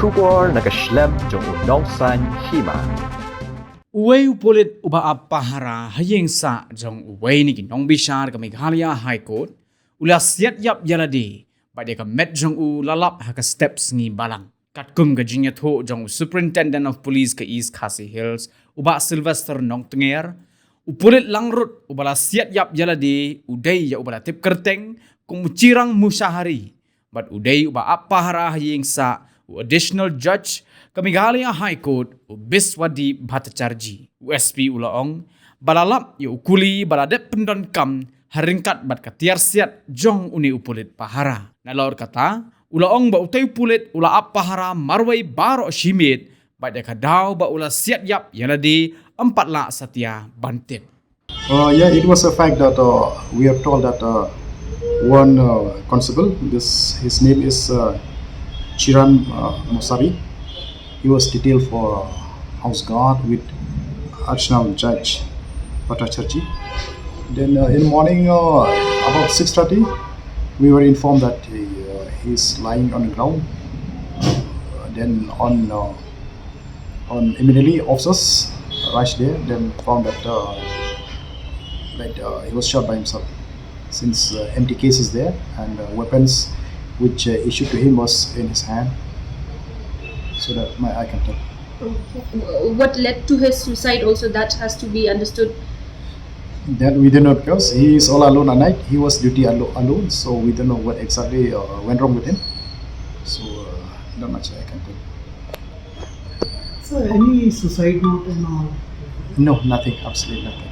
Shubor nakaslem jong unongsan Hima. Uway Pulit uba Pahara Ïingsah jong uway ni Nongbishar kami High High Court ula Siat Ïalade pada ka met jong lalap ha ka steps ngi balang katkum ka jinya tho jong Superintendent of Police ka East Khasi Hills uba Sylvester Nongtenger Pulit langrut ubala Siat Ïalade uday ya ubala tip kerteng kung mucirang musyahari but uday uba Pahara Ïingsah additional judge kami High Court Biswadi Bthat USP ulaong balalap yu ukuli baladep pendon kam haringkat bat katiar siat jong uni upulit Pahara nalor kata ulaong ba utay pulit ula Pahara marway baro shimit bat kadaw ba ula Siat Ïalade empat la satya bantip. Yeah, it was a fact that we are told that one constable, his name is Chiran Mosari. He was detailed for house guard with additional judge Bthat. Then in morning about 6:30, we were informed that he is lying on the ground. Then on immediately officers rushed there. Then found that he was shot by himself. Since empty case is there and weapons which issued to him was in his hand. So that I can tell. Okay. What led to his suicide also, that has to be understood. That we don't know because he is all alone at night. He was duty alone, so we don't know what exactly went wrong with him. So not much I can tell. So any suicide note and all? No, nothing, absolutely nothing.